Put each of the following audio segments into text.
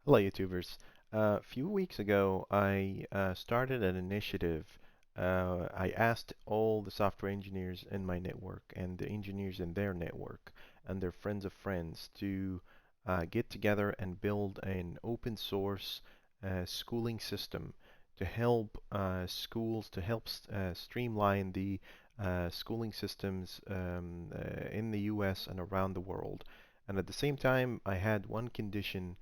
Hello, YouTubers. A few weeks ago, I started an initiative. I asked all the software engineers in my network and the engineers in their network and their friends of friends to get together and build an open source schooling system to help schools, to help streamline the schooling systems in the US and around the world. And at the same time, I had one condition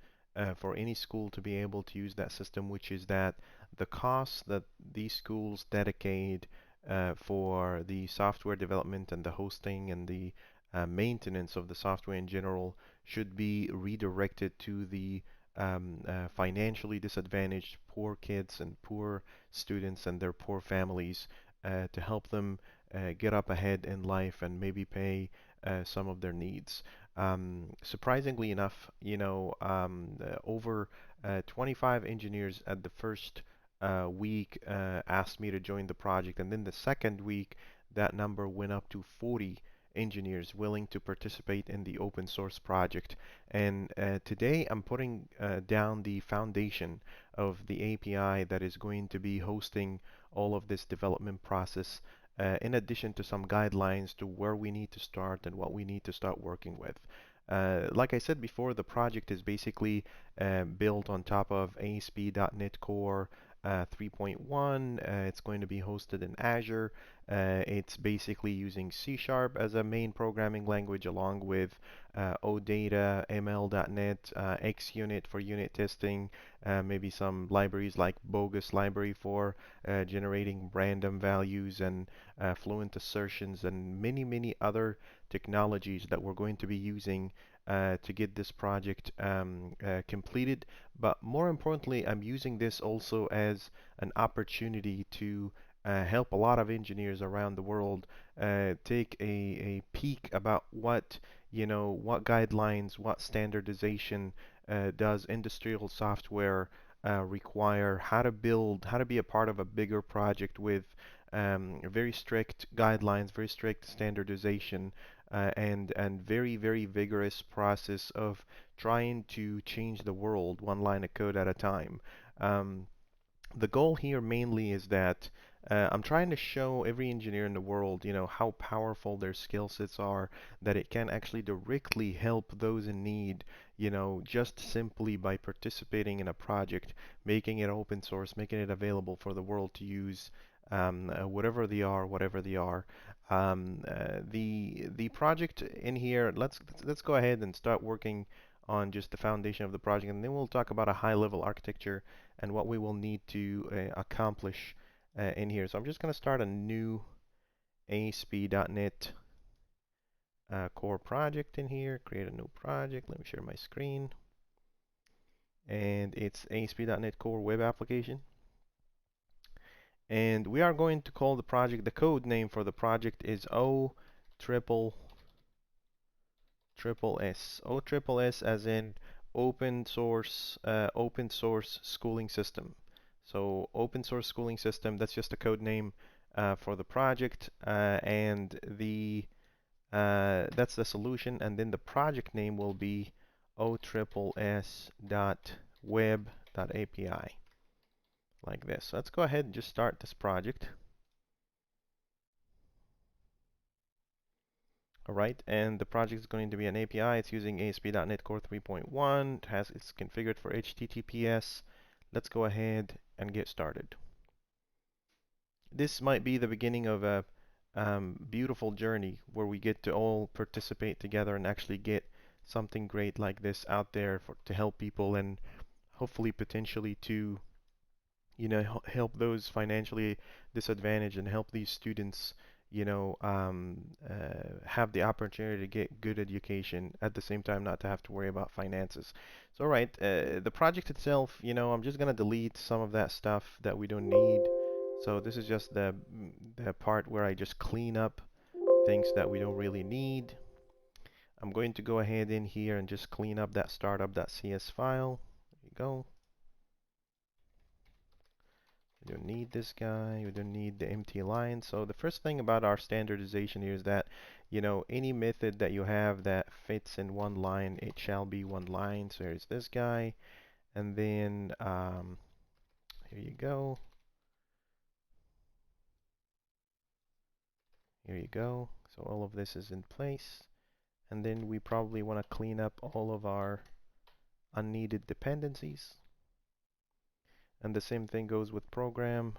for any school to be able to use that system, which is that the costs that these schools dedicate for the software development and the hosting and the maintenance of the software in general should be redirected to the financially disadvantaged poor kids and poor students and their poor families to help them get up ahead in life and maybe pay some of their needs. Surprisingly enough, over 25 engineers at the first week asked me to join the project, and then the second week, that number went up to 40 engineers willing to participate in the open source project. And today, I'm putting down the foundation of the API that is going to be hosting all of this development process in addition to some guidelines to where we need to start and what we need to start working with. Like I said before, the project is basically built on top of ASP.NET Core 3.1. It's going to be hosted in Azure. It's basically using C# as a main programming language along with OData, ML.NET, XUnit for unit testing, maybe some libraries like Bogus library for generating random values and fluent assertions and many other technologies that we're going to be using to get this project completed. But more importantly, I'm using this also as an opportunity to help a lot of engineers around the world take a peek about what guidelines, what standardization does industrial software require, how to build, how to be a part of a bigger project with very strict guidelines, very strict standardization, and very vigorous process of trying to change the world one line of code at a time. Um, the goal here mainly is that I'm trying to show every engineer in the world, how powerful their skill sets are, that it can actually directly help those in need, just simply by participating in a project, making it open source, making it available for the world to use, whatever they are. The project in here, let's go ahead and start working on just the foundation of the project, and then we'll talk about a high-level architecture and what we will need to accomplish in here. So I'm just going to start a new ASP.NET Core project in here, create a new project. Let me share my screen. And it's ASP.NET Core Web Application. And we are going to call the project, the code name for the project is OtripleS. OtripleS as in open source schooling system. So open source schooling system, that's just a code name for the project, and that's the solution. And then the project name will be OtripleS.web.api, like this. So let's go ahead and just start this project. All right, and the project is going to be an API. It's using ASP.NET Core 3.1. It's configured for HTTPS. Let's go ahead and get started. This might be the beginning of a beautiful journey where we get to all participate together and actually get something great like this out there to help people and hopefully potentially to help those financially disadvantaged and help these students have the opportunity to get good education at the same time not to have to worry about finances. So, all right, the project itself, I'm just gonna delete some of that stuff that we don't need. So this is just the part where I just clean up things that we don't really need. I'm going to go ahead in here and just clean up that startup.cs file. There you go. We don't need this guy. We don't need the empty line. So the first thing about our standardization here is that, any method that you have that fits in one line, it shall be one line. So here's this guy. And then here you go. Here you go. So all of this is in place. And then we probably want to clean up all of our unneeded dependencies. And the same thing goes with program.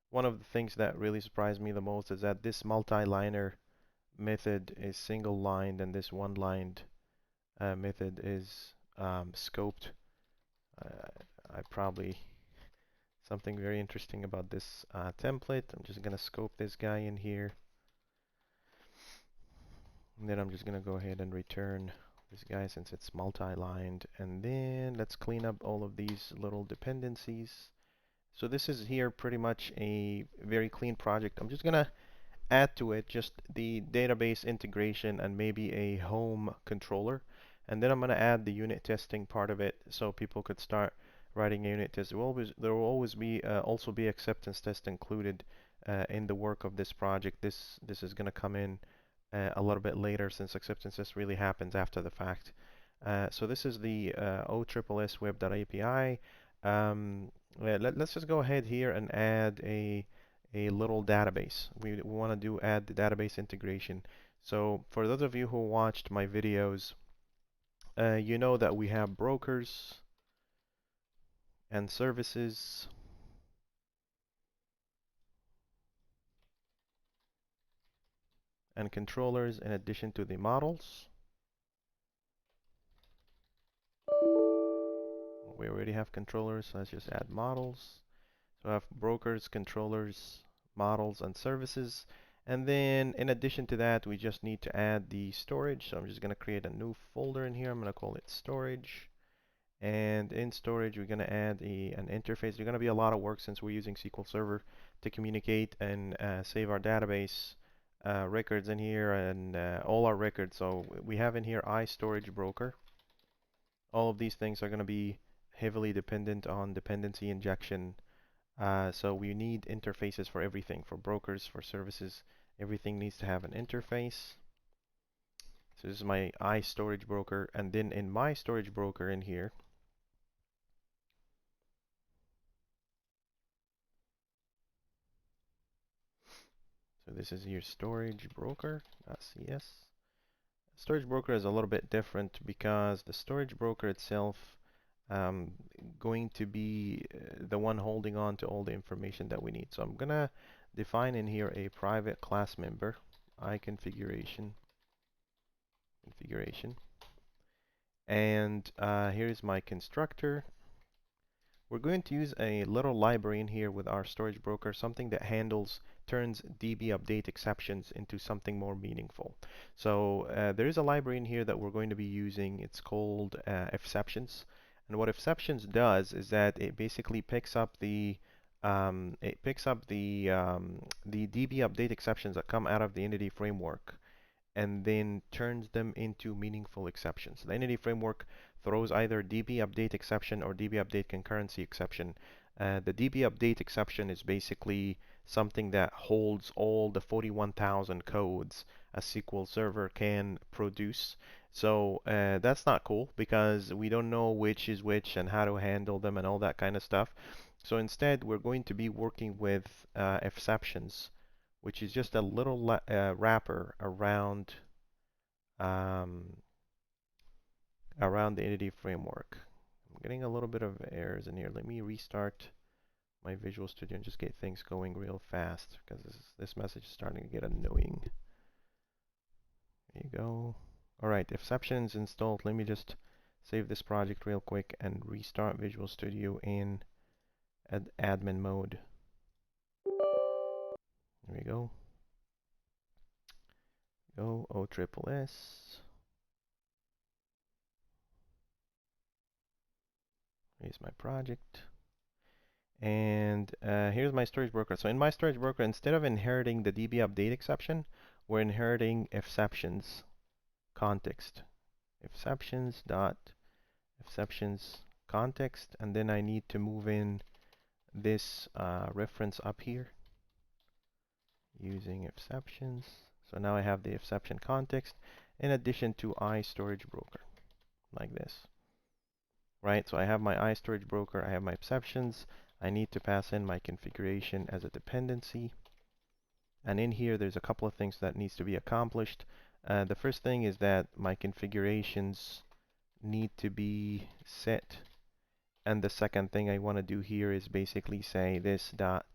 One of the things that really surprised me the most is that this multi-liner method is single-lined and this one-lined method is scoped. I probably something very interesting about this template. I'm just going to scope this guy in here. And then I'm just going to go ahead and return this guy since it's multi-lined. And then let's clean up all of these little dependencies. So this is here pretty much a very clean project. I'm just going to add to it just the database integration and maybe a home controller. And then I'm going to add the unit testing part of it so people could start writing a unit test. There will always be also be acceptance test included in the work of this project. This is going to come in a little bit later since acceptance test really happens after the fact. So this is the OtripleS Web.API. Let's just go ahead here and add a little database. We want to add the database integration. So for those of you who watched my videos, you know that we have brokers and services and controllers in addition to the models. We already have controllers, so let's just add models. So I have brokers, controllers, models, and services. And then in addition to that, we just need to add the storage. So I'm just going to create a new folder in here. I'm going to call it storage. And in storage, we're going to add an interface. There's going to be a lot of work since we're using SQL Server to communicate and save our database records in here and all our records. So we have in here iStorage Broker. All of these things are going to be heavily dependent on dependency injection. So we need interfaces for everything, for brokers, for services. Everything needs to have an interface. So this is my iStorage Broker. And then in my storage broker in here, so this is your storage broker.cs. Storage broker is a little bit different because the storage broker itself going to be the one holding on to all the information that we need. So I'm gonna define in here a private class member, iConfiguration, and here's my constructor. We're going to use a little library in here with our storage broker, something that turns DB update exceptions into something more meaningful. So there is a library in here that we're going to be using. It's called exceptions. And what exceptions does is that it basically picks up the DB update exceptions that come out of the Entity framework and then turns them into meaningful exceptions. The Entity framework throws either DB update exception or DB update concurrency exception. The DB update exception is basically something that holds all the 41,000 codes a SQL Server can produce. So that's not cool because we don't know which is which and how to handle them and all that kind of stuff. So instead, we're going to be working with exceptions, which is just a little wrapper um, around the Entity framework. I'm getting a little bit of errors in here. Let me restart my Visual Studio and just get things going real fast because this message is starting to get annoying. There you go. All right, exceptions installed. Let me just save this project real quick and restart Visual Studio in admin mode. There we go. Go OtripleS. Here's my project. And here's my storage broker. So in my storage broker, instead of inheriting the DB update exception, we're inheriting exceptions context. Exceptions dot exceptions context, and then I need to move in this reference up here using exceptions. So now I have the exception context in addition to iStorage Broker, like this. right? So I have my iStorage broker, I have my exceptions. I need to pass in my configuration as a dependency. And in here, there's a couple of things that needs to be accomplished. The first thing is that my configurations need to be set. And the second thing I want to do here is basically say this dot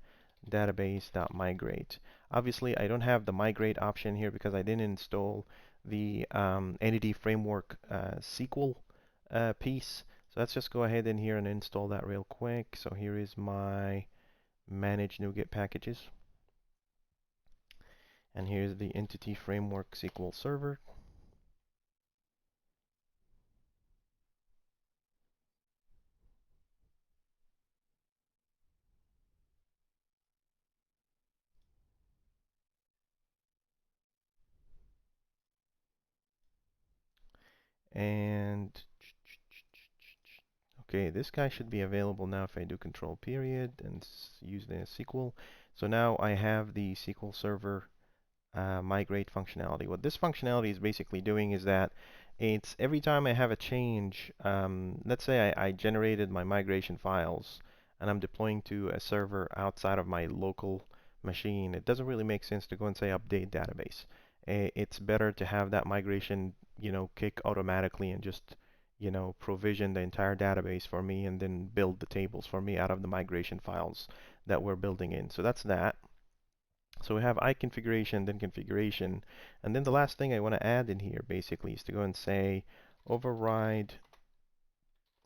database dot migrate. Obviously, I don't have the migrate option here because I didn't install the entity framework SQL piece. So let's just go ahead in here and install that real quick. So here is my manage NuGet packages. And here's the entity framework SQL server. And okay, this guy should be available now if I do control period and use the SQL. So now I have the SQL Server migrate functionality. What this functionality is basically doing is that it's every time I have a change, let's say I generated my migration files and I'm deploying to a server outside of my local machine, it doesn't really make sense to go and say update database. It's better to have that migration, kick automatically and just, provision the entire database for me and then build the tables for me out of the migration files that we're building in. So that's that. So we have iConfiguration, then configuration. And then the last thing I want to add in here basically is to go and say override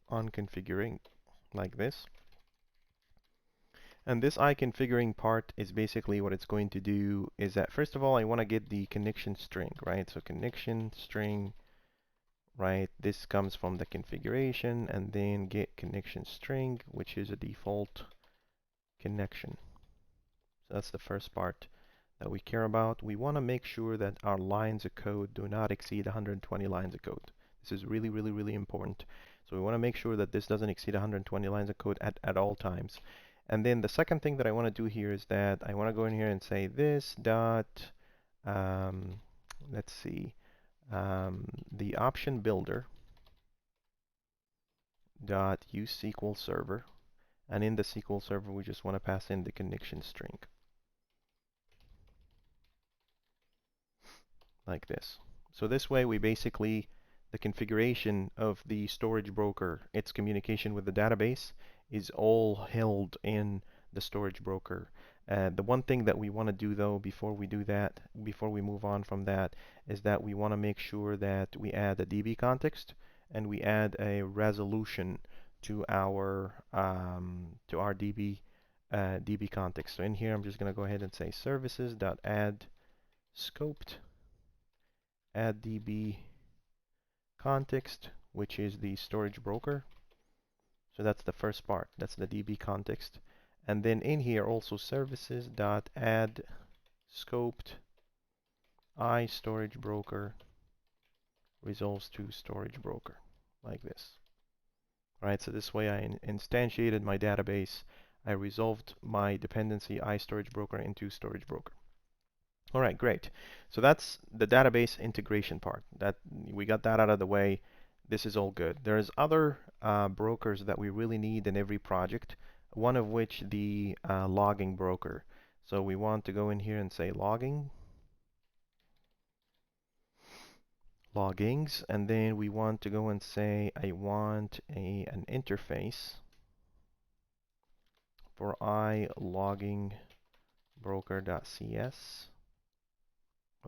on configuring like this. And this iConfiguring part is basically what it's going to do is that first of all, I want to get the connection string, right? So connection string, right? This comes from the configuration and then get connection string, which is a default connection. So that's the first part that we care about. We want to make sure that our lines of code do not exceed 120 lines of code. This is really, really, really important. So we want to make sure that this doesn't exceed 120 lines of code at all times. And then the second thing that I want to do here is that I want to go in here and say this dot, let's see, the option builder dot use SQL server. And in the SQL server, we just want to pass in the connection string. Like this. So this way we basically, the configuration of the storage broker, its communication with the database is all held in the storage broker. The one thing that we want to do though before we do that, before we move on from that, is that we want to make sure that we add a DB context and we add a resolution to our DB DB context. So in here I'm just going to go ahead and say services.add scoped add DB context, which is the storage broker. So that's the first part. That's the DB context. And then in here also services.add scoped I storage broker resolves to storage broker like this. All right, so this way I instantiated my database. I resolved my dependency I storage broker into storage broker. All right, great. So that's the database integration part. That we got that out of the way. This is all good. There's other brokers that we really need in every project, one of which the logging broker. So we want to go in here and say loggings, and then we want to go and say I want an interface for ilogging broker.cs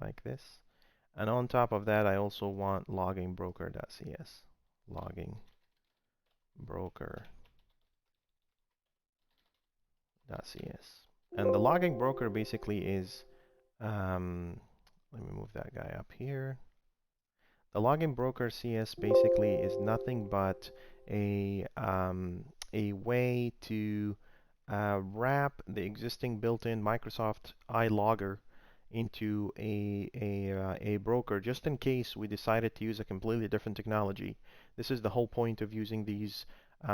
like this. And on top of that, I also want logging broker.cs. Logging broker.cs. And the logging broker basically is, let me move that guy up here. The logging broker CS basically is nothing but a way to wrap the existing built-in Microsoft iLogger into a broker just in case we decided to use a completely different technology. This is the whole point of using these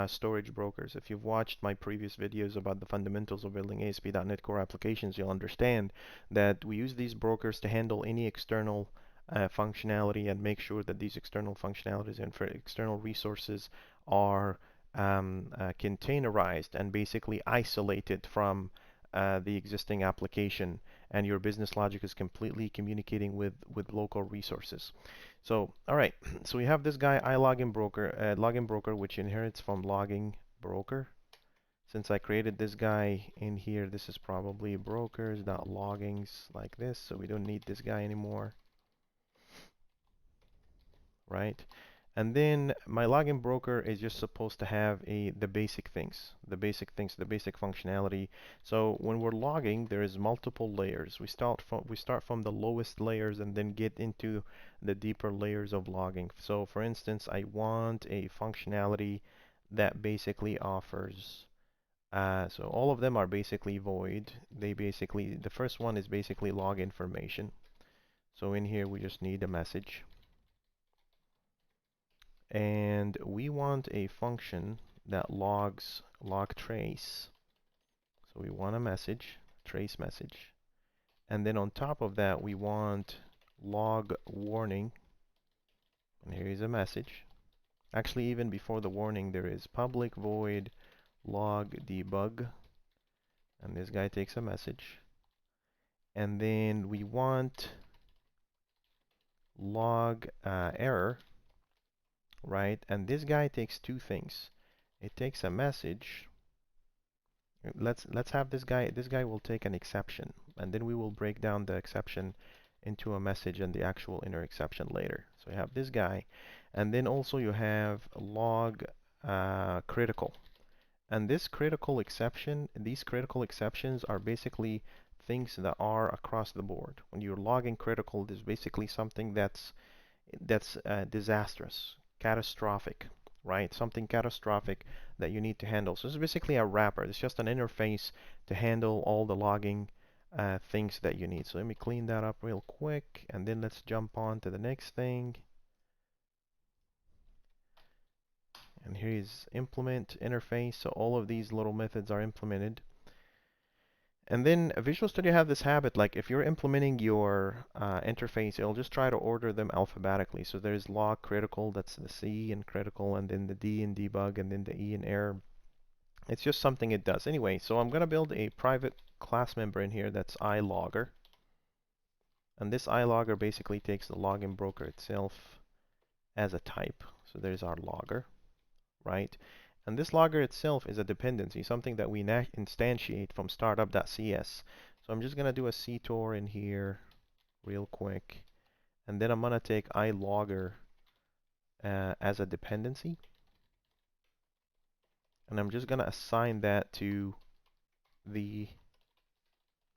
storage brokers. If you've watched my previous videos about the fundamentals of building ASP.NET Core applications, you'll understand that we use these brokers to handle any external functionality and make sure that these external functionalities and for external resources are containerized and basically isolated from the existing application, and your business logic is completely communicating with local resources. So, all right, so we have this guy login broker, which inherits from logging broker. Since I created this guy in here, this is probably brokers.loggings like this, so we don't need this guy anymore, right? And then my login broker is just supposed to have the basic things, the basic functionality. So when we're logging, there is multiple layers. We start from the lowest layers and then get into the deeper layers of logging. So for instance, I want a functionality that basically offers. So all of them are basically void. The first one is basically log information. So in here we just need a message. And we want a function that logs log trace. So we want a message, trace message. And then on top of that, we want log warning. And here is a message. Actually, even before the warning, there is public void log debug. And this guy takes a message. And then we want log error, right? And this guy takes two things. It takes a message. Let's have this guy. This guy will take an exception, and then we will break down the exception into a message and the actual inner exception later. So you have this guy, and then also you have log critical. And this critical exception, these critical exceptions are basically things that are across the board. When you're logging critical, there's basically something that's disastrous, catastrophic, right? Something catastrophic that you need to handle. So it's basically a wrapper. It's just an interface to handle all the logging things that you need. So let me clean that up real quick, and then let's jump on to the next thing. And here is implement interface. So all of these little methods are implemented. And then Visual Studio have this habit, like if you're implementing your interface, it'll just try to order them alphabetically. So there's log critical, that's the C in critical, and then the D in debug, and then the E in error. It's just something it does. Anyway, so I'm going to build a private class member in here that's iLogger. And this iLogger basically takes the login broker itself as a type. So there's our logger, right? And this logger itself is a dependency, something that we instantiate from startup.cs. So I'm just going to do a ctor in here real quick. And then I'm going to take iLogger as a dependency. And I'm just going to assign that to the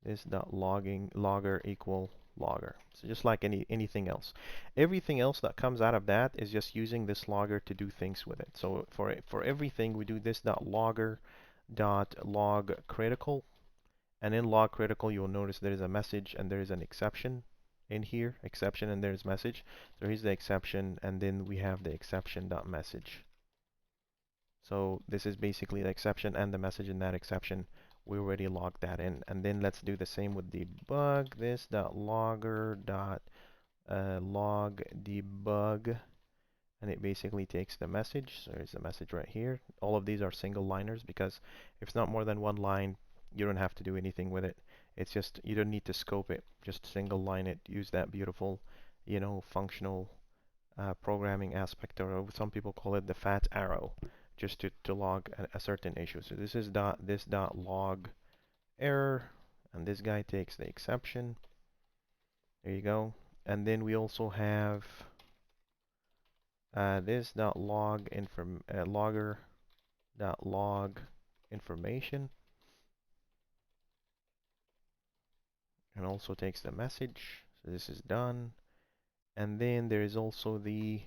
this.logging logger equal logger. So just like anything else. Everything else that comes out of that is just using this logger to do things with it. So for everything we do this.logger log critical, and in log critical you'll notice there is a message and there is an exception in here, exception, and there's message. So here's the exception, and then we have the exception.message. So this is basically the exception and the message in that exception. We already logged that in. And then let's do the same with debug. This.logger.log debug. And it basically takes the message. So there's the message right here. All of these are single liners because if it's not more than one line, you don't have to do anything with it. It's just, you don't need to scope it. Just single line it. Use that beautiful, functional programming aspect, or some people call it the fat arrow, just to log a certain issue. So this is this.log error, and this guy takes the exception. There you go. And then we also have this.log logger.log information, and also takes the message. So this is done. And then there is also the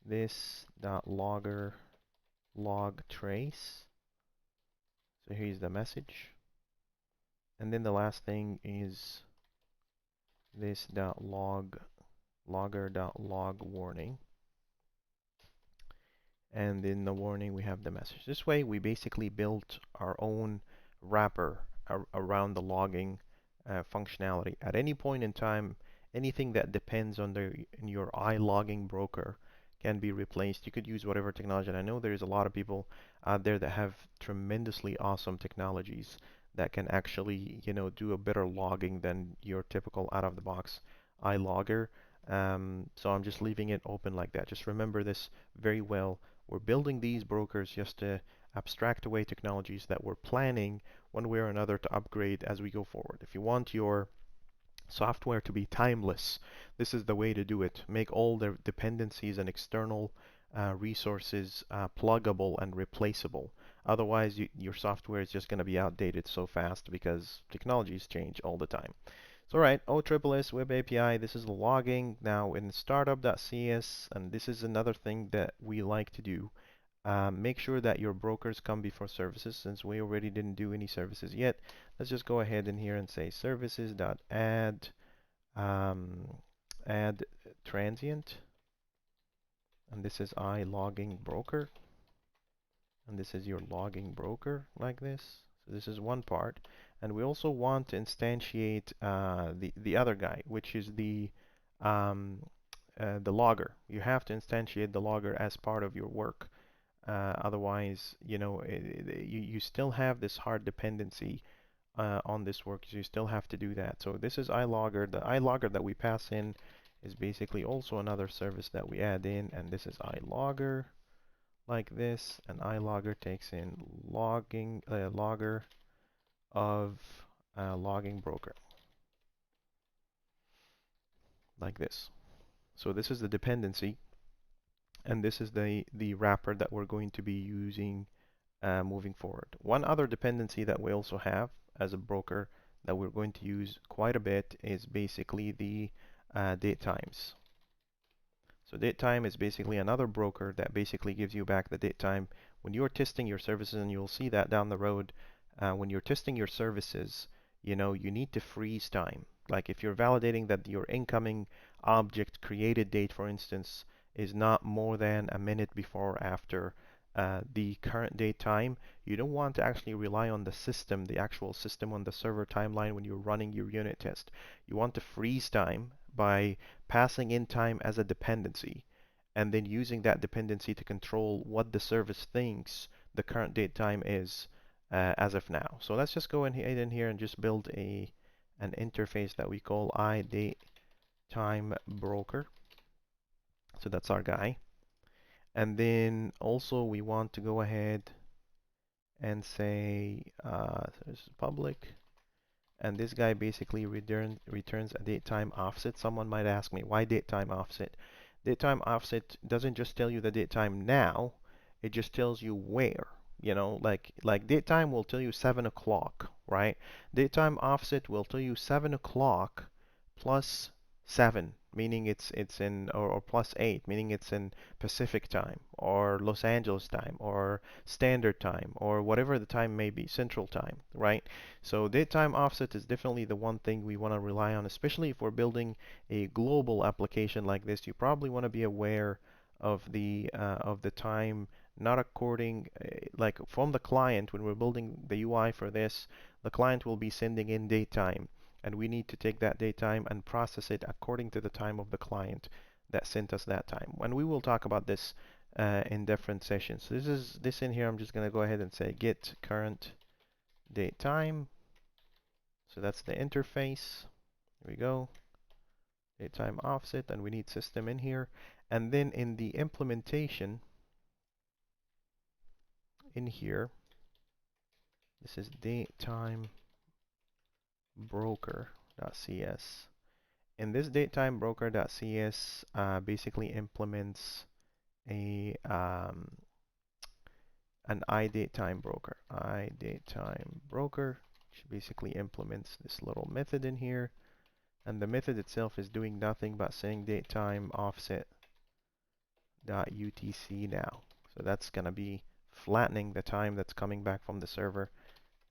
this.logger log trace. So here's the message. And then the last thing is this.logger.log warning. And in the warning we have the message. This way we basically built our own wrapper around the logging functionality. At any point in time, anything that depends on your iLogging broker can be replaced. You could use whatever technology. And I know there's a lot of people out there that have tremendously awesome technologies that can actually, do a better logging than your typical out-of-the-box iLogger. So I'm just leaving it open like that. Just remember this very well. We're building these brokers just to abstract away technologies that we're planning one way or another to upgrade as we go forward. If you want your software to be timeless, this is the way to do it. Make all the dependencies and external resources pluggable and replaceable. Otherwise, your software is just going to be outdated so fast because technologies change all the time. So, all right, OtripleS Web API, this is the logging. Now in startup.cs, and this is another thing that we like to do. Make sure that your brokers come before services. Since we already didn't do any services yet, let's just go ahead in here and say services.add add transient, and this is logging broker, and this is your logging broker like this. So this is one part, and we also want to instantiate the other guy, which is the logger. You have to instantiate the logger as part of your work. Otherwise, you still have this hard dependency on this work. So you still have to do that. So this is iLogger. The iLogger that we pass in is basically also another service that we add in, and this is iLogger like this, and iLogger takes in logger of logging broker like this. So this is the dependency, and this is the wrapper that we're going to be using moving forward. One other dependency that we also have as a broker that we're going to use quite a bit is basically the date times. So DateTime is basically another broker that basically gives you back the date time when you're testing your services, and you'll see that down the road. When you're testing your services, you need to freeze time. Like if you're validating that your incoming object created date, for instance, is not more than a minute before or after the current date time, you don't want to actually rely on the system, the actual system on the server timeline when you're running your unit test. You want to freeze time by passing in time as a dependency, and then using that dependency to control what the service thinks the current date time is as of now. So let's just go in here and just build an interface that we call DateTime Broker. So that's our guy. And then also we want to go ahead and say so this is public. And this guy basically returns a date-time offset. Someone might ask me, why date-time offset? Date-time offset doesn't just tell you the date time now, it just tells you where. Like date time will tell you 7 o'clock, right? Date time offset will tell you 7 o'clock plus 7, meaning it's in, or plus 8, meaning it's in Pacific time, or Los Angeles time, or standard time, or whatever the time may be, central time, right? So date time offset is definitely the one thing we want to rely on, especially if we're building a global application like this. You probably want to be aware of the time, not according like from the client. When we're building the UI for this, the client will be sending in date time, and we need to take that date time and process it according to the time of the client that sent us that time. And we will talk about this in different sessions. So this in here, I'm just going to go ahead and say get current date time. So that's the interface. Here we go. Date time offset, and we need system in here. And then in the implementation in here, this is DateTime Broker.cs. In this DateTime Broker.cs basically implements an iDateTime Broker. iDateTime Broker, which basically implements this little method in here. And the method itself is doing nothing but saying DateTime offset.utc now. So that's going to be flattening the time that's coming back from the server.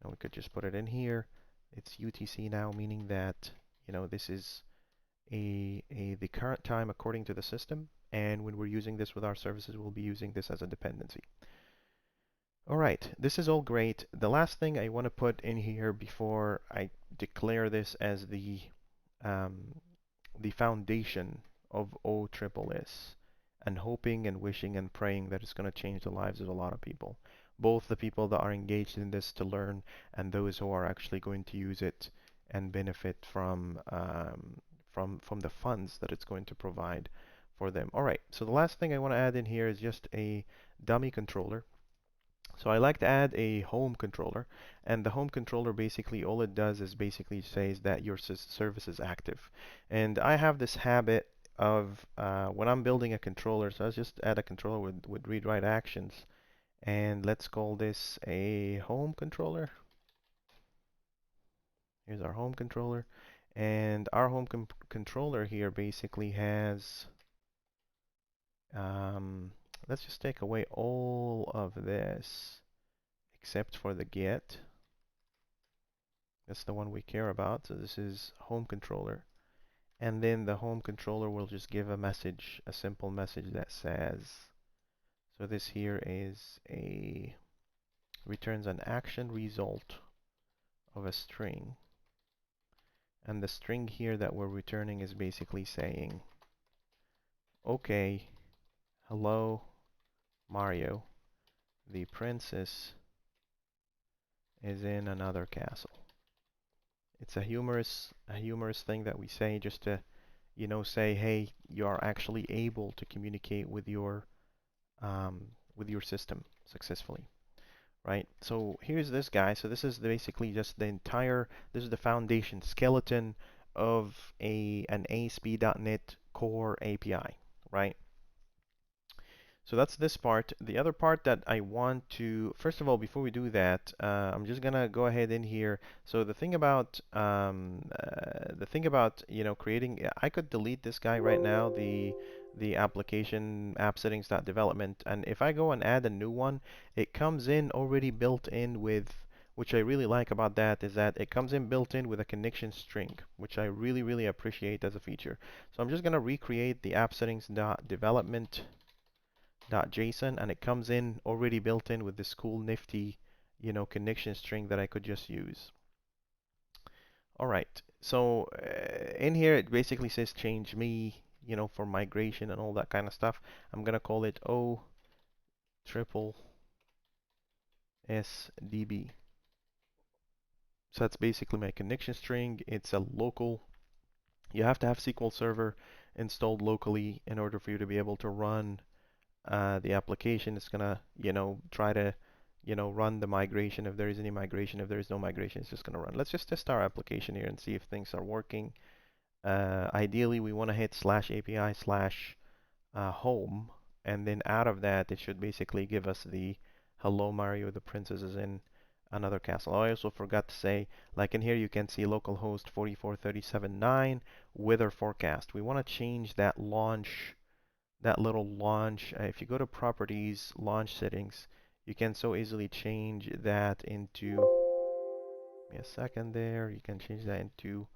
And we could just put it in here. It's UTC now, meaning that this is the current time according to the system. And when we're using this with our services, we'll be using this as a dependency. All right, this is all great. The last thing I want to put in here before I declare this as the foundation of OtripleS and hoping and wishing and praying that it's going to change the lives of a lot of people, both the people that are engaged in this to learn and those who are actually going to use it and benefit from the funds that it's going to provide for them. All right, so the last thing I want to add in here is just a dummy controller. So I like to add a home controller, and the home controller basically all it does is basically says that your service is active. And I have this habit of when I'm building a controller, so let's just add a controller with read-write actions, and let's call this a home controller. Here's our home controller, and our home controller here basically has let's just take away all of this except for the get. That's the one we care about. So this is home controller. And then the home controller will just give a message, a simple message that says, so this here is a returns an action result of a string. And the string here that we're returning is basically saying, okay, hello, Mario, the princess is in another castle. It's a humorous thing that we say just to, you know, say, hey, you are actually able to communicate with your system successfully, right? So here's this guy. So this is basically just the entire, this is the foundation skeleton of an ASP.NET Core API, right? So that's this part. The other part that I want to, first of all, before we do that, I'm just gonna go ahead in here. So the thing about you know creating, I could delete this guy right now, the application app settings.development, and if I go and add a new one, it comes in already built in with, which I really like about that is that it comes in built in with a connection string, which I really appreciate as a feature. So I'm just gonna recreate the app settings.development .json, and it comes in already built in with this cool nifty, you know, connection string that I could just use. All right, so in here it basically says change me, you know, for migration and all that kind of stuff. I'm gonna call it OtripleS DB. So that's basically my connection string. It's a local. You have to have SQL Server installed locally in order for you to be able to run the application. Is gonna, you know, try to, you know, run the migration if there is any migration. If there is no migration, it's just gonna run. Let's just test our application here and see if things are working. Ideally, we want to hit /API/home, and then out of that, it should basically give us the hello Mario, the princess is in another castle. I also forgot to say, like in here, you can see localhost 44379 weather forecast. We want to change that launch that little launch. If you go to properties, launch settings, you can so easily change that into, give me a second there, you can change that into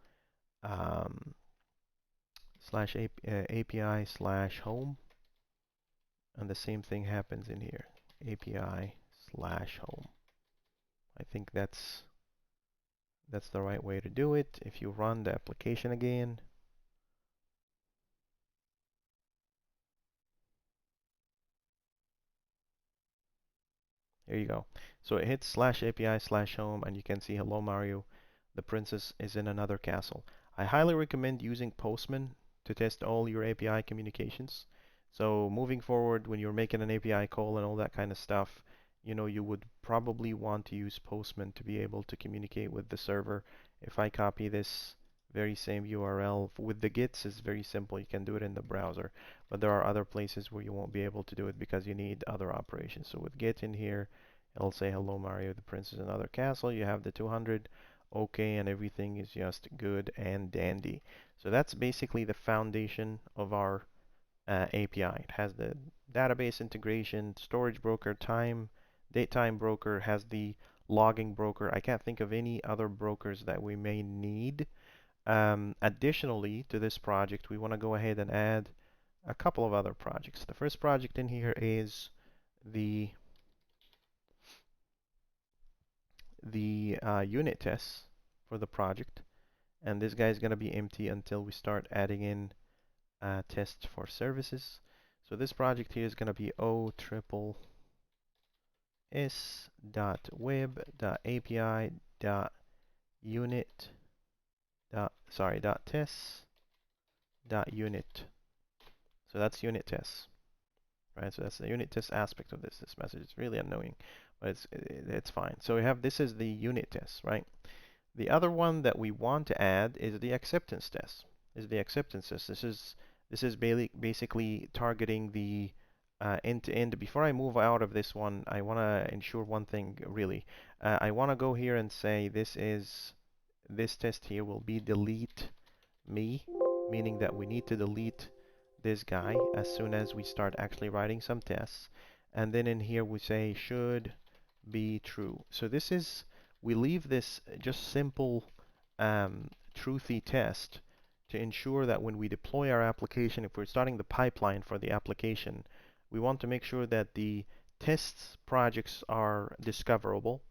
/API/home, and the same thing happens in here, API/home. I think that's the right way to do it. If you run the application again, there you go. So it hits /API/home, and you can see hello Mario, the princess is in another castle. I highly recommend using Postman to test all your API communications. So moving forward, when you're making an API call and all that kind of stuff, you know, you would probably want to use Postman to be able to communicate with the server. If I copy this very same URL with the gets, is very simple. You can do it in the browser, but there are other places where you won't be able to do it because you need other operations. So with get in here, it'll say hello Mario, the princess in another castle. You have the 200, okay, and everything is just good and dandy. So that's basically the foundation of our API. It has the database integration, storage broker, DateTime Broker, has the logging broker. I can't think of any other brokers that we may need. Additionally to this project, we want to go ahead and add a couple of other projects. The first project in here is the unit tests for the project, and this guy is going to be empty until we start adding in tests for services. So this project here is going to be OtripleS.web.api.unit .test.unit. So that's unit tests, right? So that's the unit test aspect of this. This message is really annoying, but it's fine. So we have, this is the unit test, right? The other one that we want to add is the acceptance test. This is basically targeting the end-to-end. Before I move out of this one, I want to ensure one thing really. I want to go here and say this test here will be delete me, meaning that we need to delete this guy as soon as we start actually writing some tests. And then in here we say should be true. So this is, we leave this just simple truthy test to ensure that when we deploy our application, if we're starting the pipeline for the application, we want to make sure that the tests projects are discoverable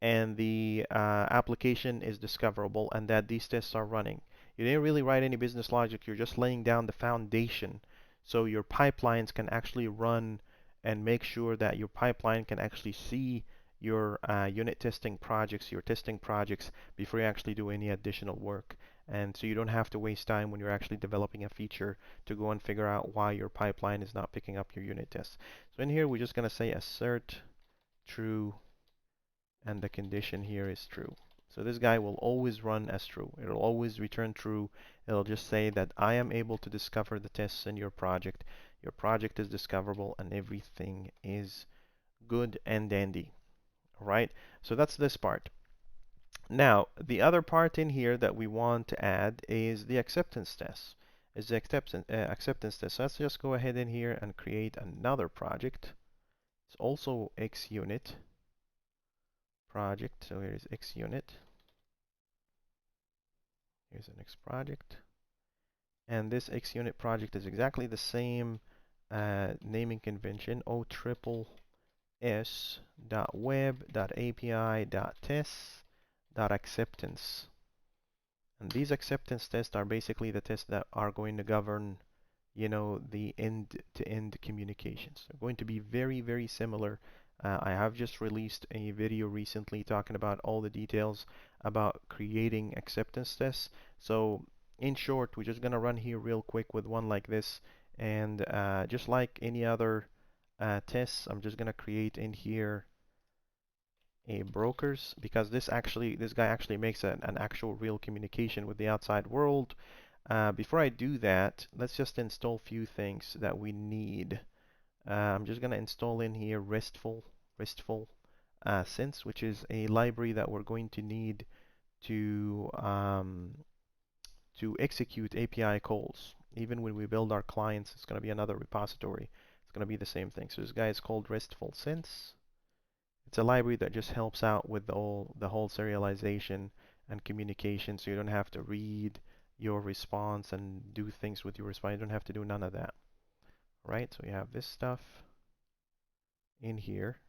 and the application is discoverable and that these tests are running. You didn't really write any business logic, you're just laying down the foundation so your pipelines can actually run and make sure that your pipeline can actually see your unit testing projects, your testing projects before you actually do any additional work. And so you don't have to waste time when you're actually developing a feature to go and figure out why your pipeline is not picking up your unit tests. So in here, we're just going to say assert true, and the condition here is true. So this guy will always run as true. It'll always return true. It'll just say that I am able to discover the tests in your project. Your project is discoverable and everything is good and dandy. All right? So that's this part. Now, the other part in here that we want to add is the acceptance test. Acceptance test. So let's just go ahead in here and create another project. It's also XUnit project. So here's XUnit. Here's the next project. And this XUnit project is exactly the same naming convention, OtripleS.web.api.tests.acceptance. And these acceptance tests are basically the tests that are going to govern, you know, the end-to-end communications. They're going to be very, very similar. I have just released a video recently talking about all the details about creating acceptance tests. So in short, we're just going to run here real quick with one like this. And just like any other tests, I'm just going to create in here a brokers, because this guy actually makes an actual real communication with the outside world. Before I do that, let's just install a few things that we need. I'm just going to install in here RESTful Sense, which is a library that we're going to need to execute API calls. Even when we build our clients, it's going to be another repository. It's going to be the same thing. So this guy is called RESTful Sense. It's a library that just helps out with the whole serialization and communication, so you don't have to read your response and do things with your response. You don't have to do none of that. Right? So we have this stuff in here.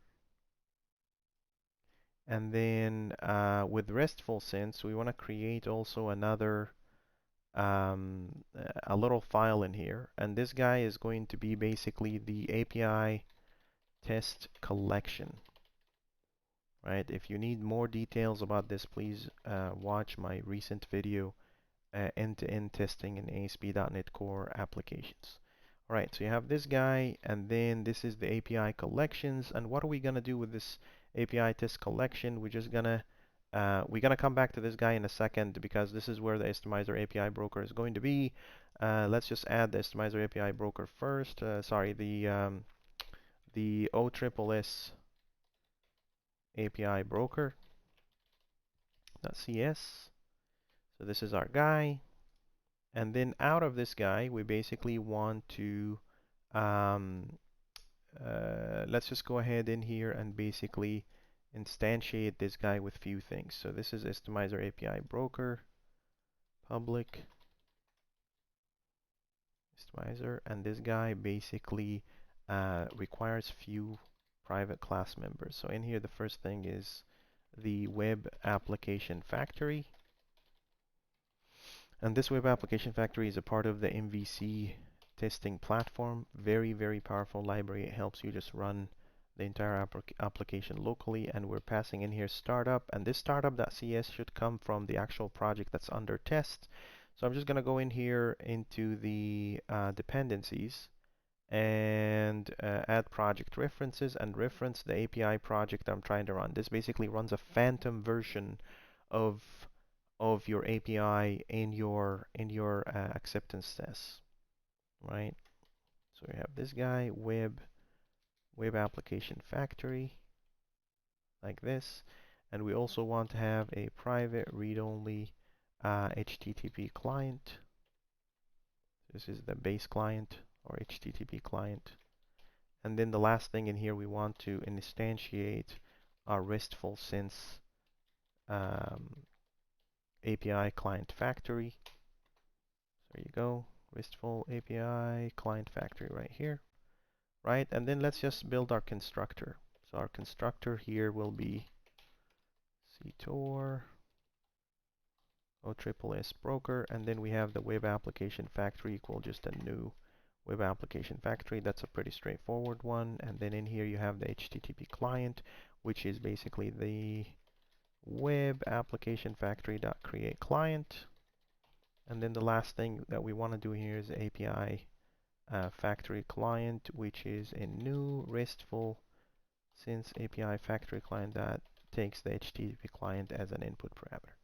And then with RESTful Sense, we want to create also another a little file in here. And this guy is going to be basically the API test collection. Right? If you need more details about this, please watch my recent video, end-to-end testing in ASP.NET Core applications. All right, so you have this guy, and then this is the API collections. And what are we gonna do with this API test collection? We're gonna come back to this guy in a second, because this is where the Estimizer API Broker is going to be. Let's just add the Estimizer API Broker first. Sorry, the OtripleS API Broker .cs. So this is our guy, and then out of this guy we basically want to let's just go ahead in here and basically instantiate this guy with few things. So this is Estimizer API Broker public Estimizer, and this guy basically requires few private class members. So in here the first thing is the web application factory, and this web application factory is a part of the MVC testing platform. Very, very powerful library. It helps you just run the entire application locally. And we're passing in here startup. And this startup.cs should come from the actual project that's under test. So I'm just going to go in here into the dependencies and add project references and reference the API project I'm trying to run. This basically runs a phantom version of your API in your acceptance test, right? So we have this guy, web application factory, like this, and we also want to have a private read-only HTTP client. This is the base client or HTTP client. And then the last thing in here, we want to instantiate our RESTful Sense API client factory. There you go, RESTful API client factory right here, right? And then let's just build our constructor. So our constructor here will be CTOR, OtripleS Broker, and then we have the web application factory equal just a new web application factory. That's a pretty straightforward one. And then in here you have the HTTP client, which is basically the web application factory.create client. And then the last thing that we want to do here is API factory client, which is a new RESTful Sense API factory client that takes the HTTP client as an input parameter.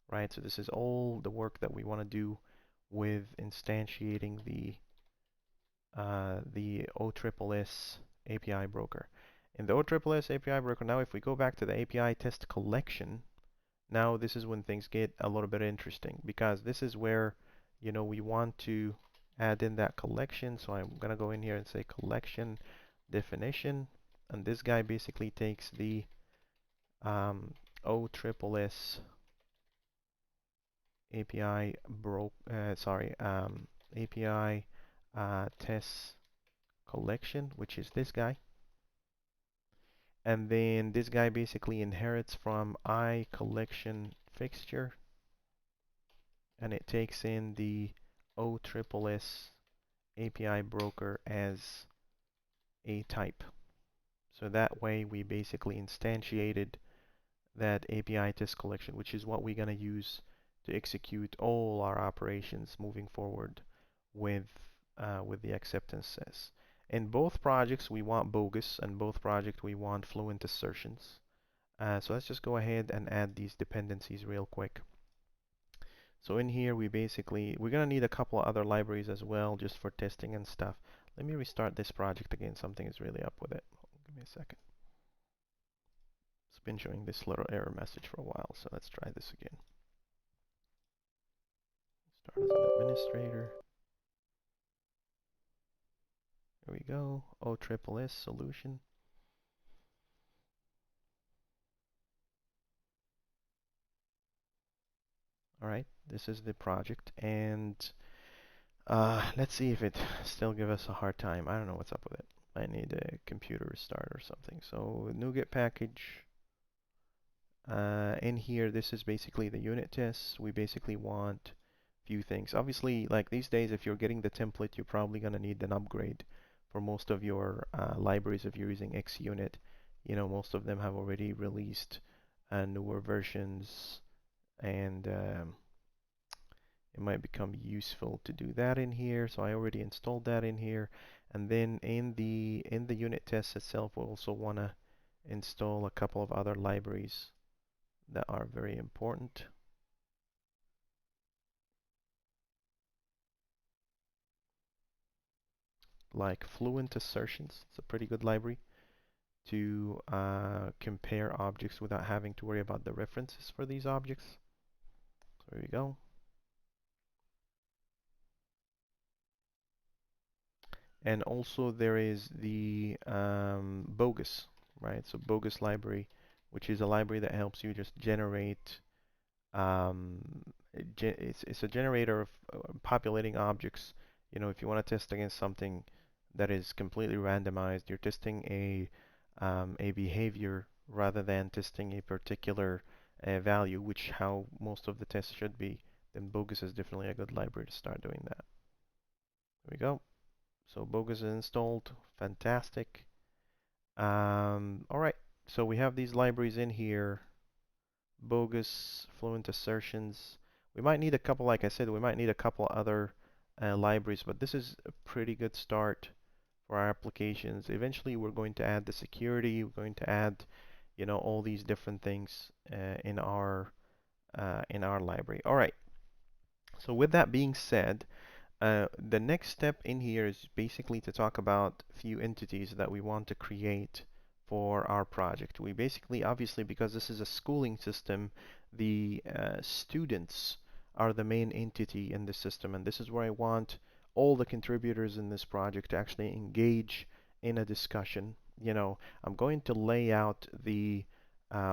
Right, so this is all the work that we want to do with instantiating the OtripleS API Broker. In the OtripleS API Broker, now if we go back to the API test collection, now this is when things get a little bit interesting, because this is where, you know, we want to add in that collection. So I'm going to go in here and say collection definition, and this guy basically takes the OtripleS API API test collection, which is this guy. And then this guy basically inherits from iCollection fixture, and it takes in the OtripleS API Broker as a type. So that way we basically instantiated that API test collection, which is what we're going to use to execute all our operations moving forward with the acceptance test. In both projects we want bogus, and both projects we want fluent assertions. So let's just go ahead and add these dependencies real quick. So in here we're gonna need a couple of other libraries as well, just for testing and stuff. Let me restart this project again. Something is really up with it. Give me a second. It's been showing this little error message for a while, so let's try this again. Start as an administrator. There we go. OtripleS solution. All right, this is the project, and let's see if it still gives us a hard time. I don't know what's up with it. I need a computer restart or something. So NuGet package. In here, this is basically the unit tests. We basically want few things. Obviously, like these days, if you're getting the template, you're probably going to need an upgrade for most of your libraries. If you're using XUnit, you know, most of them have already released newer versions, and it might become useful to do that in here. So I already installed that in here. And then in the unit test itself, we also want to install a couple of other libraries that are very important. Like Fluent Assertions. It's a pretty good library to compare objects without having to worry about the references for these objects. So there you go. And also there is the bogus, right? So bogus library, which is a library that helps you just generate. It's a generator of populating objects. You know, if you want to test against something that is completely randomized, you're testing a behavior rather than testing a particular value, which how most of the tests should be. Then bogus is definitely a good library to start doing that. There we go. So Bogus is installed. Fantastic. All right. So we have these libraries in here. Bogus, fluent assertions. We might need a couple, like I said, we might need a couple other libraries, but this is a pretty good start for our applications. Eventually, we're going to add the security. We're going to add, all these different things in our library. All right. So with that being said, the next step in here is basically to talk about a few entities that we want to create for our project. We basically, obviously, because this is a schooling system, the students are the main entity in the system, and this is where I want all the contributors in this project to actually engage in a discussion. I'm going to lay out the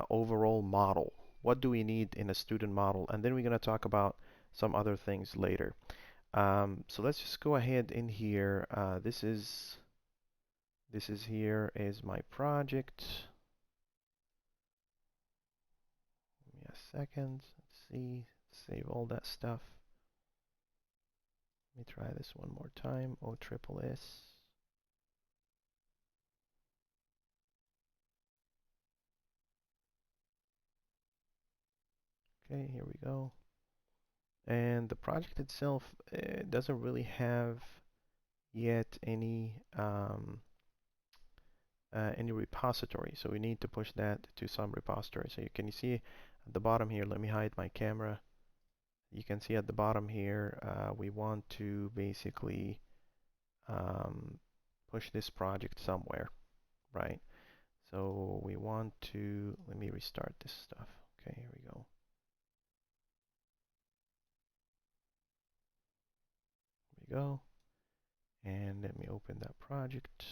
overall model. What do we need in a student model? And then we're going to talk about some other things later. So let's just go ahead in here. This is here is my project. Give me a second. Let's see. Save all that stuff. Let me try this one more time. OtripleS. Okay, here we go. And the project itself doesn't really have yet any repository, so we need to push that to some repository. So you see at the bottom here, let me hide my camera. You can see at the bottom here, we want to basically push this project somewhere, right? So we want to, let me restart this stuff. Okay, here we go. Here we go. And let me open that project.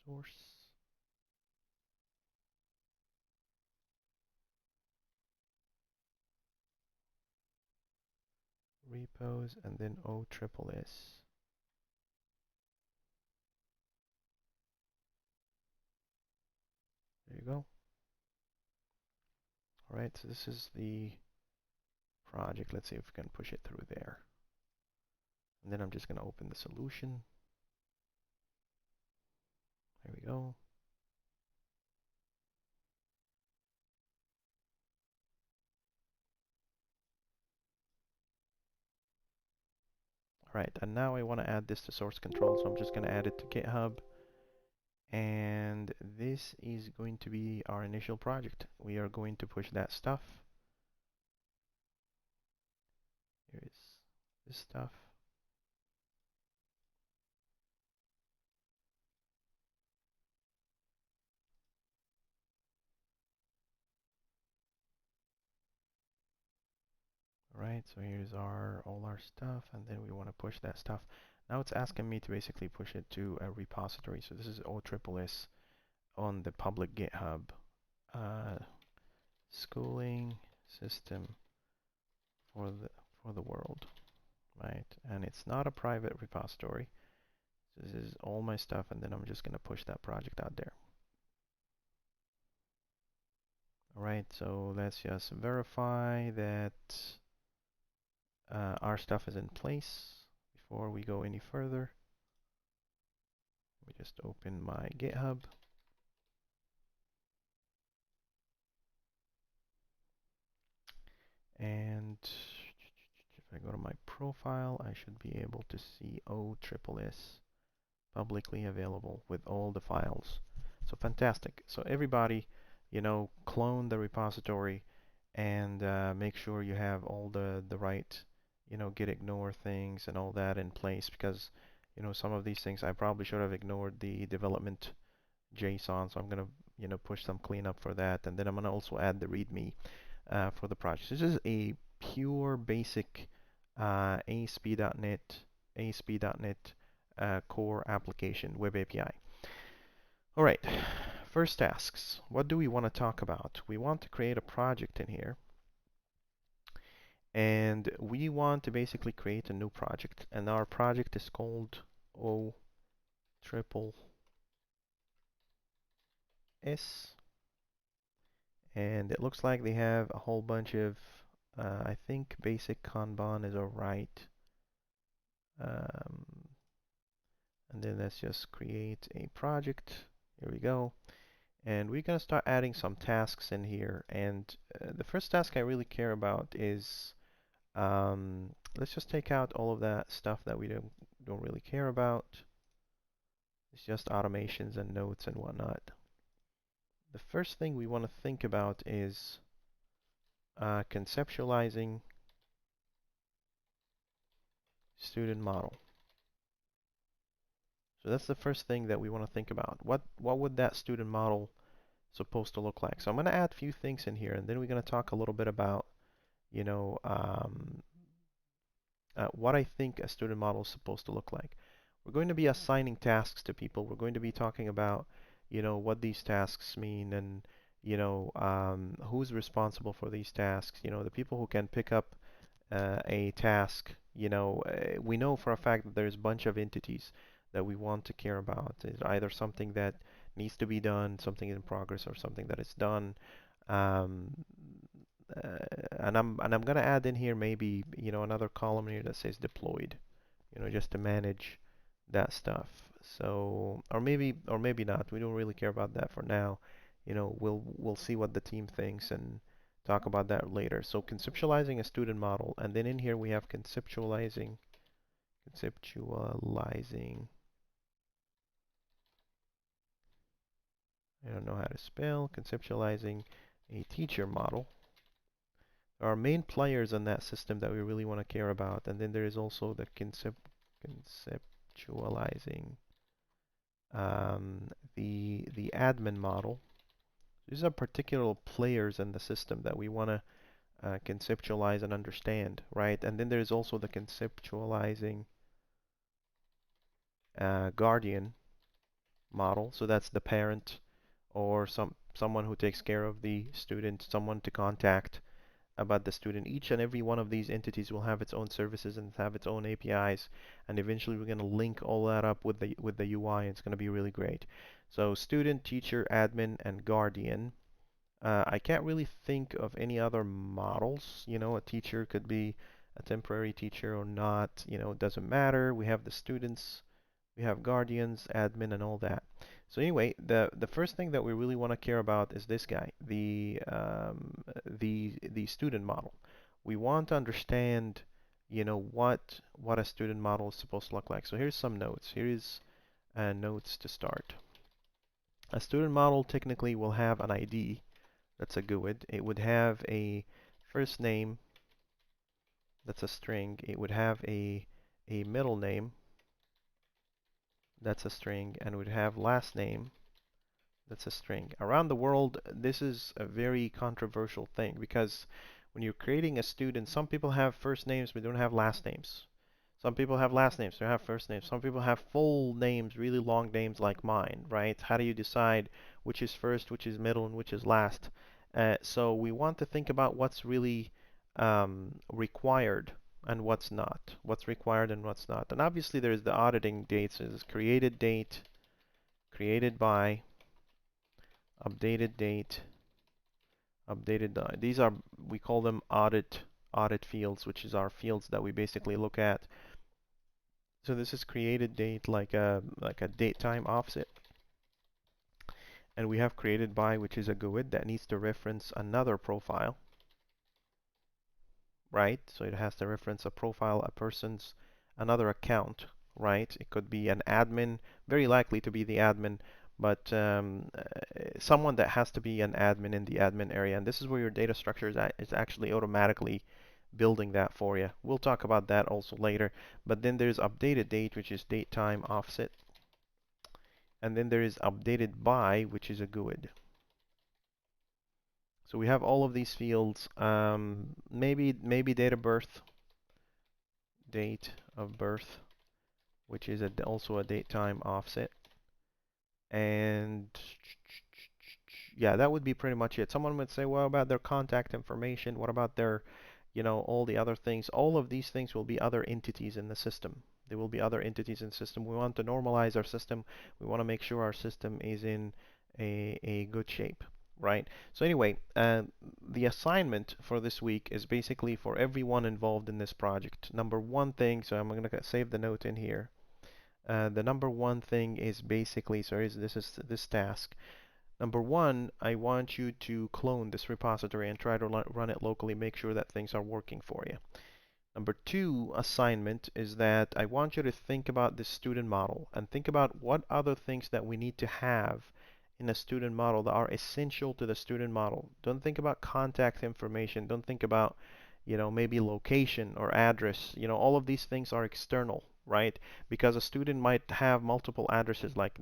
Source. Repos, and then OtripleS. There you go. All right, so this is the project. Let's see if we can push it through there. And then I'm just going to open the solution. There we go. All right, and now I want to add this to source control, so I'm just going to add it to GitHub. And this is going to be our initial project. We are going to push that stuff. Here is this stuff. All right, so here's all our stuff, and then we want to push that stuff. Now it's asking me to basically push it to a repository. So this is OtripleS on the public GitHub. Schooling system for the world, right? And it's not a private repository. This is all my stuff, and then I'm just going to push that project out there. All right, so let's just verify that our stuff is in place before we go any further. Let me just open my GitHub. And if I go to my profile, I should be able to see OtripleS publicly available with all the files. So fantastic. So everybody, clone the repository and make sure you have all the right, git ignore things and all that in place, because, some of these things I probably should have ignored the development JSON. So I'm going to, push some cleanup for that. And then I'm going to also add the README for the project. This is a pure basic ASP.NET core application web API. All right, first tasks. What do we want to talk about? We want to create a project in here, and we want to basically create a new project, and our project is called OtripleS, and it looks like they have a whole bunch of I think basic Kanban is alright. Um, and then let's just create a project. Here we go. And we're going to start adding some tasks in here. And the first task I really care about is, let's just take out all of that stuff that we don't really care about. It's just automations and notes and whatnot. The first thing we want to think about is conceptualizing student model. So that's the first thing that we want to think about. What would that student model supposed to look like? So I'm going to add a few things in here, and then we're going to talk a little bit about, you know, what I think a student model is supposed to look like. We're going to be assigning tasks to people. We're going to be talking about, you know, what these tasks mean and, you know, who's responsible for these tasks. You know, the people who can pick up a task. You know, we know for a fact that there's a bunch of entities that we want to care about. It's either something that needs to be done, something in progress, or something that is done. Um, and I'm gonna add in here maybe, you know, another column here that says deployed, you know, just to manage that stuff. So, or maybe not. We don't really care about that for now. You know, we'll see what the team thinks and talk about that later. So conceptualizing a student model, and then in here we have conceptualizing. I don't know how to spell conceptualizing a teacher model. There are main players in that system that we really want to care about, and then there is also the conceptualizing the admin model. These are particular players in the system that we want to conceptualize and understand, right? And then there's also the conceptualizing guardian model. So that's the parent or someone who takes care of the student, someone to contact about the student. Each and every one of these entities will have its own services and have its own APIs, and eventually we're going to link all that up with the UI, and it's going to be really great. So student, teacher, admin, and guardian. I can't really think of any other models. You know, a teacher could be a temporary teacher or not. You know, it doesn't matter. We have the students, we have guardians, admin, and all that. So anyway, the first thing that we really want to care about is this guy, the student model. We want to understand, you know, what a student model is supposed to look like. So here's some notes. Here is notes to start. A student model technically will have an ID. That's a GUID. It would have a first name. That's a string. It would have a middle name. That's a string, and would have last name. That's a string. Around the world, this is a very controversial thing because when you're creating a student, some people have first names but don't have last names. Some people have last names, they have first names. Some people have full names, really long names like mine, right? How do you decide which is first, which is middle, and which is last? So we want to think about what's really required and what's not. What's required and what's not. And obviously there's the auditing dates. There's created date, created by, updated date, updated. These are, we call them audit fields, which is our fields that we basically look at. So this is created date like a date time offset. And we have created by, which is a GUID that needs to reference another profile, right? So it has to reference a profile, a person's, another account, right? It could be an admin, very likely to be the admin, but someone that has to be an admin in the admin area. And this is where your data structure is actually automatically building that for you. We'll talk about that also later. But then there's updated date, which is date time offset. And then there is updated by, which is a GUID. So we have all of these fields. Maybe date of birth, which is also a date time offset. And yeah, that would be pretty much it. Someone would say, well, about their contact information? What about their, you know, all the other things? All of these things will be other entities in the system. There will be other entities in the system. We want to normalize our system. We want to make sure our system is in a good shape, right? So anyway, the assignment for this week is basically for everyone involved in this project. Number one thing, so I'm going to save the note in here. The number one thing is basically, sorry, this is this task. Number one, I want you to clone this repository and try to run it locally, make sure that things are working for you. Number two assignment is that I want you to think about this student model and think about what other things that we need to have in a student model that are essential to the student model. Don't think about contact information. Don't think about, maybe location or address. All of these things are external, right? Because a student might have multiple addresses, like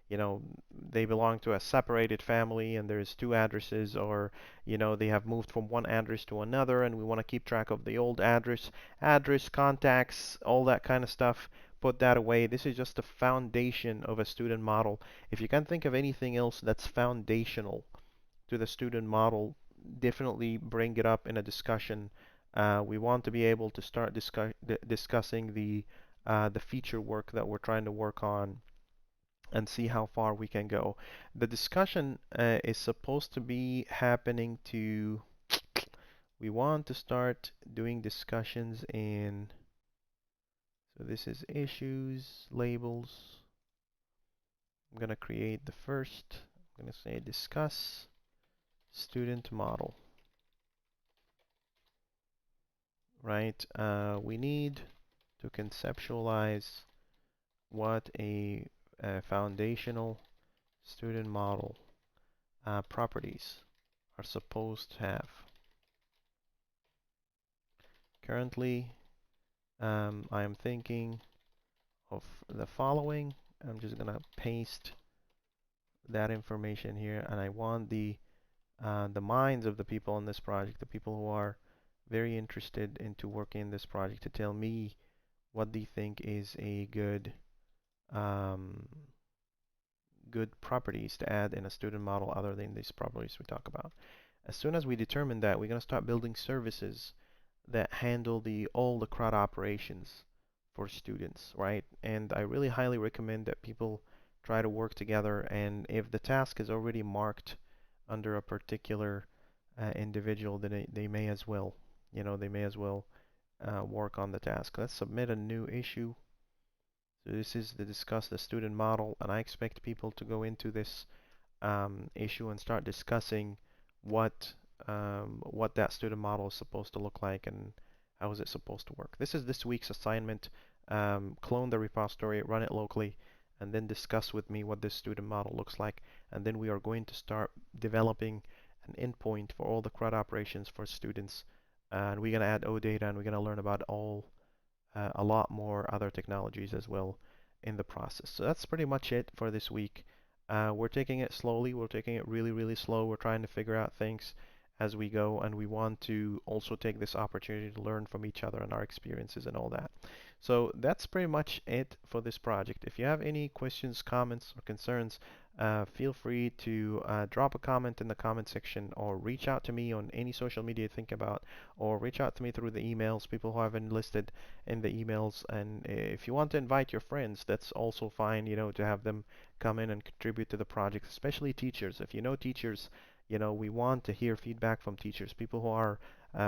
you know, they belong to a separated family and there's two addresses, or they have moved from one address to another and we want to keep track of the old address, contacts, all that kind of stuff. Put that away. This is just the foundation of a student model. If you can think of anything else that's foundational to the student model, definitely bring it up in a discussion. We want to be able to start discussing the feature work that we're trying to work on and see how far we can go. The discussion is supposed to be happening to, we want to start doing discussions in, so this is issues, labels. I'm going to create the first, I'm going to say discuss student model, right? We need to conceptualize what a foundational student model properties are supposed to have. Currently, I am thinking of the following. I'm just gonna paste that information here, and I want the minds of the people on this project, the people who are very interested into working in this project, to tell me what they think is a um, good properties to add in a student model other than these properties we talk about. As soon as we determine that, we're going to start building services that handle all the CRUD operations for students, right? And I really highly recommend that people try to work together, and if the task is already marked under a particular individual, then they may as well, work on the task. Let's submit a new issue. So this is to discuss the student model, and I expect people to go into this issue and start discussing what what that student model is supposed to look like and how is it supposed to work. This is this week's assignment. Clone the repository, run it locally, and then discuss with me what this student model looks like. And then we are going to start developing an endpoint for all the CRUD operations for students. And we're going to add OData, and we're going to learn about a lot more other technologies as well in the process. So that's pretty much it for this week. We're taking it slowly. We're taking it really, really slow. We're trying to figure out things as we go, and we want to also take this opportunity to learn from each other and our experiences and all that. So that's pretty much it for this project. If you have any questions, comments, or concerns, feel free to drop a comment in the comment section, or reach out to me on any social media you think about, or reach out to me through the emails, people who have enlisted in the emails. And if you want to invite your friends, that's also fine, to have them come in and contribute to the project, especially teachers. If you know teachers, we want to hear feedback from teachers, people who are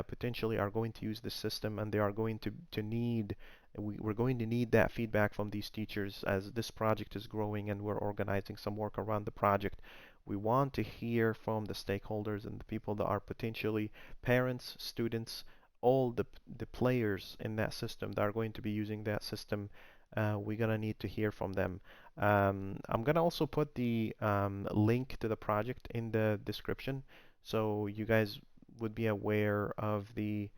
potentially are going to use the system, and they are going to need, we're going to need that feedback from these teachers as this project is growing and we're organizing some work around the project. We want to hear from the stakeholders and the people that are potentially parents, students, all the players in that system that are going to be using that system. We're gonna need to hear from them. I'm gonna also put the link to the project in the description, so you guys would be aware of the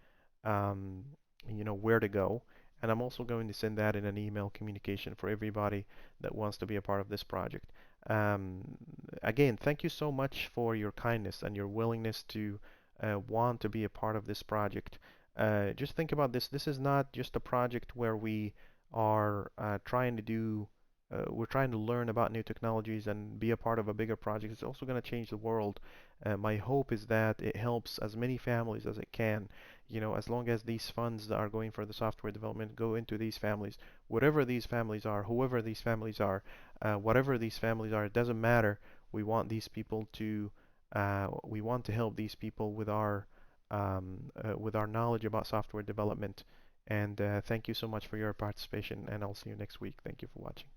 where to go. And I'm also going to send that in an email communication for everybody that wants to be a part of this project. Um, Again, thank you so much for your kindness and your willingness to want to be a part of this project. Just think about this. This is not just a project where we are we're trying to learn about new technologies and be a part of a bigger project. It's also going to change the world. My hope is that it helps as many families as it can. As long as these funds that are going for the software development go into these families, whatever these families are, whoever these families are, whatever these families are, it doesn't matter. We want these people to We want to help these people with our knowledge about software development. And thank you so much for your participation, and I'll see you next week. Thank you for watching.